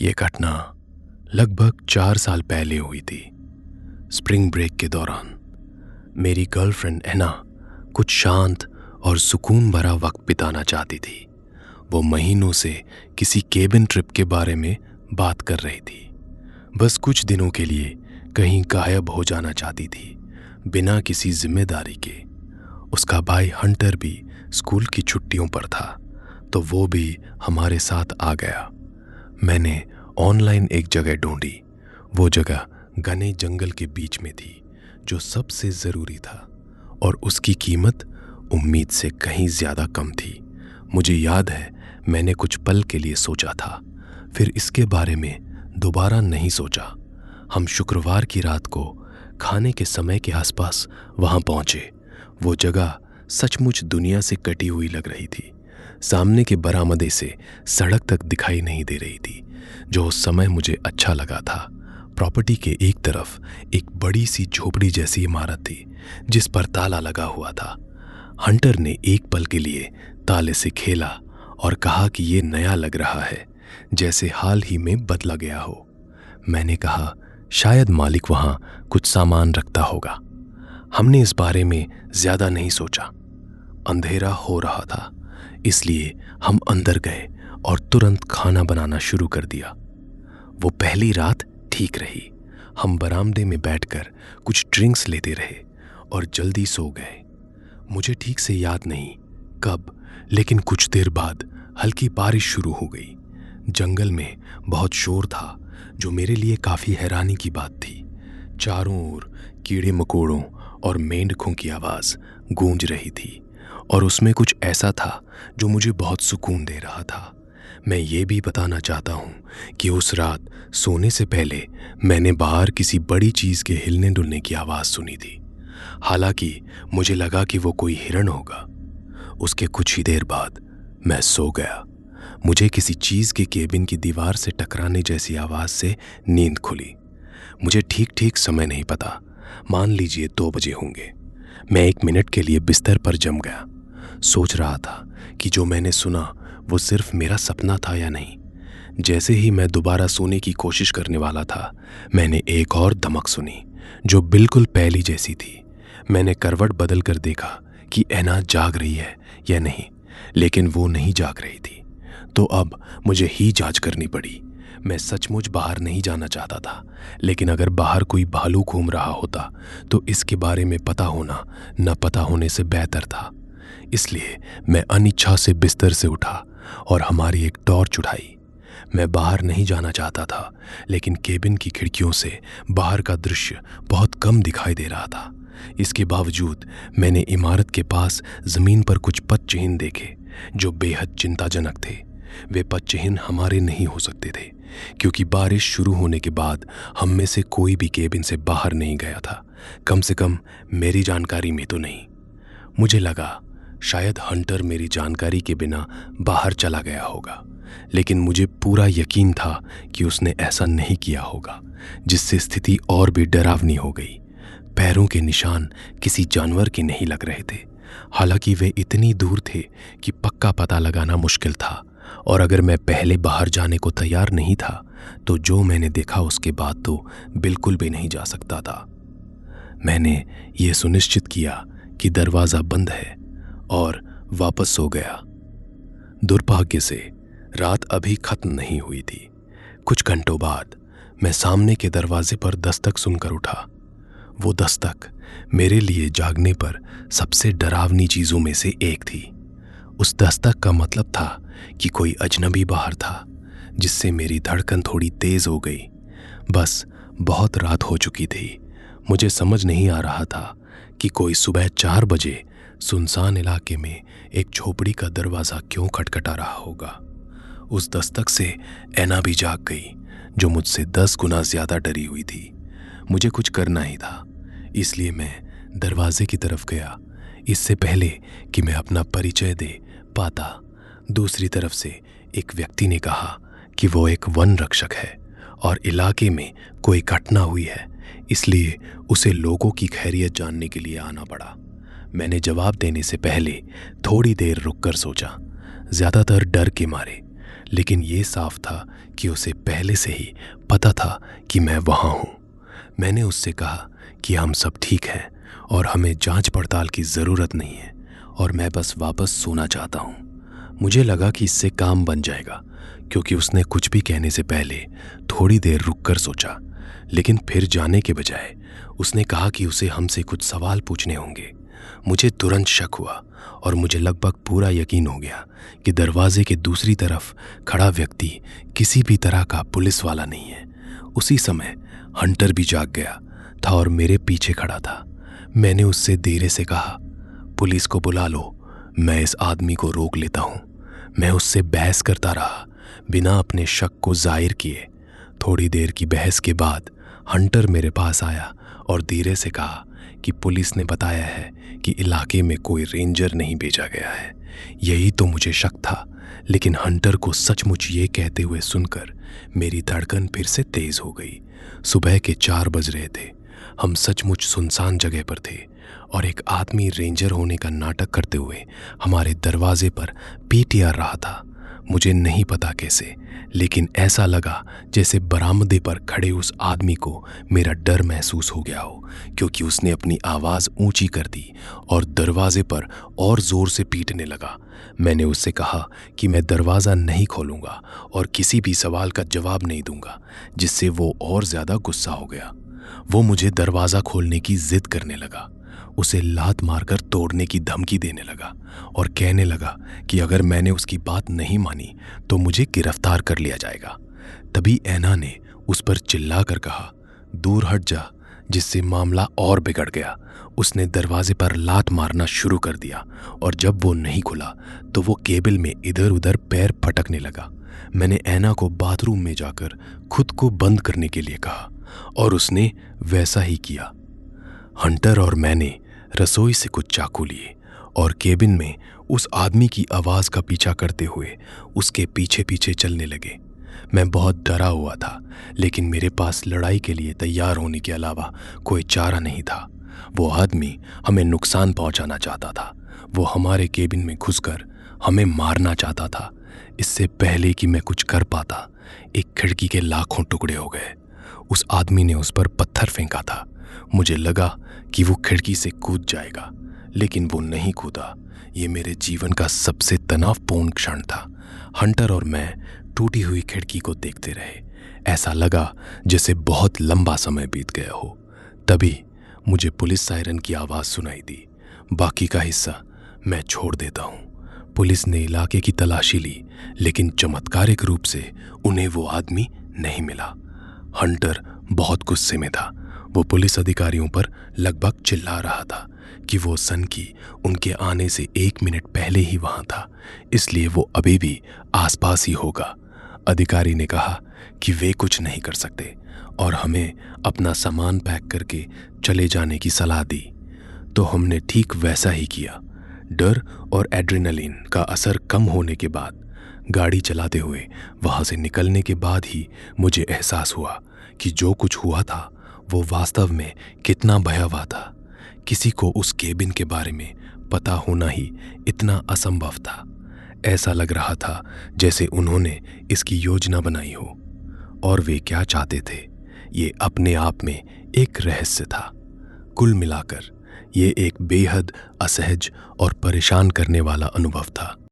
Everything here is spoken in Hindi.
ये घटना लगभग 4 साल पहले हुई थी। स्प्रिंग ब्रेक के दौरान मेरी गर्लफ्रेंड एना कुछ शांत और सुकून भरा वक्त बिताना चाहती थी। वो महीनों से किसी केबिन ट्रिप के बारे में बात कर रही थी। बस कुछ दिनों के लिए कहीं गायब हो जाना चाहती थी, बिना किसी जिम्मेदारी के। उसका भाई हंटर भी स्कूल की छुट्टियों पर था, तो वो भी हमारे साथ आ गया। मैंने ऑनलाइन एक जगह ढूंढी। वो जगह घने जंगल के बीच में थी, जो सबसे ज़रूरी था, और उसकी कीमत उम्मीद से कहीं ज़्यादा कम थी। मुझे याद है मैंने कुछ पल के लिए सोचा था, फिर इसके बारे में दोबारा नहीं सोचा। हम शुक्रवार की रात को खाने के समय के आसपास वहाँ पहुँचे। वो जगह सचमुच दुनिया से कटी हुई लग रही थी। सामने के बरामदे से सड़क तक दिखाई नहीं दे रही थी, जो उस समय मुझे अच्छा लगा था। प्रॉपर्टी के एक तरफ एक बड़ी सी झोपड़ी जैसी इमारत थी, जिस पर ताला लगा हुआ था। हंटर ने एक पल के लिए ताले से खेला और कहा कि ये नया लग रहा है, जैसे हाल ही में बदला गया हो। मैंने कहा शायद मालिक वहाँ कुछ सामान रखता होगा। हमने इस बारे में ज्यादा नहीं सोचा। अंधेरा हो रहा था, इसलिए हम अंदर गए और तुरंत खाना बनाना शुरू कर दिया। वो पहली रात ठीक रही। हम बरामदे में बैठकर कुछ ड्रिंक्स लेते रहे और जल्दी सो गए। मुझे ठीक से याद नहीं कब, लेकिन कुछ देर बाद हल्की बारिश शुरू हो गई। जंगल में बहुत शोर था, जो मेरे लिए काफी हैरानी की बात थी। चारों ओर कीड़े मकोड़ों और मेंढकों की आवाज गूंज रही थी, और उसमें कुछ ऐसा था जो मुझे बहुत सुकून दे रहा था। मैं ये भी बताना चाहता हूँ कि उस रात सोने से पहले मैंने बाहर किसी बड़ी चीज के हिलने डुलने की आवाज सुनी थी। हालांकि मुझे लगा कि वो कोई हिरण होगा। उसके कुछ ही देर बाद मैं सो गया। मुझे किसी चीज के केबिन की दीवार से टकराने जैसी आवाज से नींद खुली। मुझे ठीक ठीक समय नहीं पता, मान लीजिए 2 बजे होंगे। मैं 1 मिनट के लिए बिस्तर पर जम गया। सोच रहा था कि जो मैंने सुना वो सिर्फ मेरा सपना था या नहीं। जैसे ही मैं दोबारा सोने की कोशिश करने वाला था, मैंने एक और धमक सुनी, जो बिल्कुल पहली जैसी थी। मैंने करवट बदल कर देखा कि एना जाग रही है या नहीं, लेकिन वो नहीं जाग रही थी। तो अब मुझे ही जांच करनी पड़ी। मैं सचमुच बाहर नहीं जाना चाहता था, लेकिन अगर बाहर कोई भालू घूम रहा होता तो इसके बारे में पता होना न पता होने से बेहतर था। इसलिए मैं अनिच्छा से बिस्तर से उठा और हमारी एक टॉर्च उठाई। मैं बाहर नहीं जाना चाहता था, लेकिन केबिन की खिड़कियों से बाहर का दृश्य बहुत कम दिखाई दे रहा था। इसके बावजूद मैंने इमारत के पास जमीन पर कुछ पद चिन्ह देखे, जो बेहद चिंताजनक थे। वे पद चिन्ह हमारे नहीं हो सकते थे, क्योंकि बारिश शुरू होने के बाद हम में से कोई भी केबिन से बाहर नहीं गया था, कम से कम मेरी जानकारी में तो नहीं। मुझे लगा शायद हंटर मेरी जानकारी के बिना बाहर चला गया होगा, लेकिन मुझे पूरा यकीन था कि उसने ऐसा नहीं किया होगा, जिससे स्थिति और भी डरावनी हो गई। पैरों के निशान किसी जानवर के नहीं लग रहे थे, हालांकि वे इतनी दूर थे कि पक्का पता लगाना मुश्किल था। और अगर मैं पहले बाहर जाने को तैयार नहीं था, तो जो मैंने देखा उसके बाद तो बिल्कुल भी नहीं जा सकता था। मैंने ये सुनिश्चित किया कि दरवाज़ा बंद है और वापस सो गया। दुर्भाग्य से रात अभी खत्म नहीं हुई थी। कुछ घंटों बाद मैं सामने के दरवाजे पर दस्तक सुनकर उठा। वो दस्तक मेरे लिए जागने पर सबसे डरावनी चीजों में से एक थी। उस दस्तक का मतलब था कि कोई अजनबी बाहर था, जिससे मेरी धड़कन थोड़ी तेज हो गई। बस बहुत रात हो चुकी थी। मुझे समझ नहीं आ रहा था कि कोई सुबह 4 बजे सुनसान इलाके में एक झोपड़ी का दरवाजा क्यों खटखटा रहा होगा। उस दस्तक से एना भी जाग गई, जो मुझसे 10 गुना ज्यादा डरी हुई थी। मुझे कुछ करना ही था, इसलिए मैं दरवाजे की तरफ गया, इससे पहले कि मैं अपना परिचय दे पाता। दूसरी तरफ से एक व्यक्ति ने कहा कि वो एक वन रक्षक है और इलाके में कोई घटना हुई है, इसलिए उसे लोगों की खैरियत जानने के लिए आना पड़ा। मैंने जवाब देने से पहले थोड़ी देर रुककर सोचा, ज्यादातर डर के मारे, लेकिन ये साफ था कि उसे पहले से ही पता था कि मैं वहाँ हूँ। मैंने उससे कहा कि हम सब ठीक हैं और हमें जांच पड़ताल की ज़रूरत नहीं है और मैं बस वापस सोना चाहता हूँ। मुझे लगा कि इससे काम बन जाएगा, क्योंकि उसने कुछ भी कहने से पहले थोड़ी देर रुककर सोचा। लेकिन फिर जाने के बजाय उसने कहा कि उसे हमसे कुछ सवाल पूछने होंगे। मुझे तुरंत शक हुआ और मुझे लगभग पूरा यकीन हो गया कि दरवाजे के दूसरी तरफ खड़ा व्यक्ति किसी भी तरह का पुलिस वाला नहीं है। उसी समय हंटर भी जाग गया था और मेरे पीछे खड़ा था। मैंने उससे धीरे से कहा, पुलिस को बुला लो, मैं इस आदमी को रोक लेता हूँ। मैं उससे बहस करता रहा, बिना अपने शक को जाहिर किए। थोड़ी देर की बहस के बाद हंटर मेरे पास आया और धीरे से कहा कि पुलिस ने बताया है कि इलाके में कोई रेंजर नहीं भेजा गया है। यही तो मुझे शक था, लेकिन हंटर को सचमुच ये कहते हुए सुनकर मेरी धड़कन फिर से तेज हो गई। सुबह के 4 बज रहे थे। हम सचमुच सुनसान जगह पर थे और एक आदमी रेंजर होने का नाटक करते हुए हमारे दरवाजे पर पीटियार रहा था। मुझे नहीं पता कैसे, लेकिन ऐसा लगा जैसे बरामदे पर खड़े उस आदमी को मेरा डर महसूस हो गया हो, क्योंकि उसने अपनी आवाज़ ऊंची कर दी और दरवाजे पर और ज़ोर से पीटने लगा। मैंने उससे कहा कि मैं दरवाज़ा नहीं खोलूँगा और किसी भी सवाल का जवाब नहीं दूंगा, जिससे वो और ज़्यादा गुस्सा हो गया। वो मुझे दरवाज़ा खोलने की जिद करने लगा, उसे लात मारकर तोड़ने की धमकी देने लगा और कहने लगा कि अगर मैंने उसकी बात नहीं मानी तो मुझे गिरफ्तार कर लिया जाएगा। तभी ऐना ने उस पर चिल्लाकर कहा, दूर हट जा, जिससे मामला और बिगड़ गया। उसने दरवाजे पर लात मारना शुरू कर दिया और जब वो नहीं खुला तो वो केबिल में इधर उधर पैर फटकने लगा। मैंने ऐना को बाथरूम में जाकर खुद को बंद करने के लिए कहा और उसने वैसा ही किया। हंटर और मैंने रसोई से कुछ चाकू लिए और केबिन में उस आदमी की आवाज़ का पीछा करते हुए उसके पीछे पीछे चलने लगे। मैं बहुत डरा हुआ था, लेकिन मेरे पास लड़ाई के लिए तैयार होने के अलावा कोई चारा नहीं था। वो आदमी हमें नुकसान पहुंचाना चाहता था। वो हमारे केबिन में घुसकर हमें मारना चाहता था। इससे पहले कि मैं कुछ कर पाता, एक खिड़की के लाखों टुकड़े हो गए। उस आदमी ने उस पर पत्थर फेंका था। मुझे लगा कि वो खिड़की से कूद जाएगा, लेकिन वो नहीं कूदा। ये मेरे जीवन का सबसे तनावपूर्ण क्षण था। हंटर और मैं टूटी हुई खिड़की को देखते रहे। ऐसा लगा जैसे बहुत लंबा समय बीत गया हो। तभी मुझे पुलिस सायरन की आवाज़ सुनाई दी। बाकी का हिस्सा मैं छोड़ देता हूँ। पुलिस ने इलाके की तलाशी ली, लेकिन चमत्कारिक रूप से उन्हें वो आदमी नहीं मिला। हंटर बहुत गुस्से में था। वो पुलिस अधिकारियों पर लगभग चिल्ला रहा था कि वो सन की उनके आने से 1 मिनट पहले ही वहां था, इसलिए वो अभी भी आसपास ही होगा। अधिकारी ने कहा कि वे कुछ नहीं कर सकते और हमें अपना सामान पैक करके चले जाने की सलाह दी। तो हमने ठीक वैसा ही किया। डर और एड्रेनलिन का असर कम होने के बाद गाड़ी चलाते हुए वहां से निकलने के बाद ही मुझे एहसास हुआ कि जो कुछ हुआ था वो वास्तव में कितना भयावह था। किसी को उस केबिन के बारे में पता होना ही इतना असंभव था। ऐसा लग रहा था जैसे उन्होंने इसकी योजना बनाई हो। और वे क्या चाहते थे, ये अपने आप में एक रहस्य था। कुल मिलाकर ये एक बेहद असहज और परेशान करने वाला अनुभव था।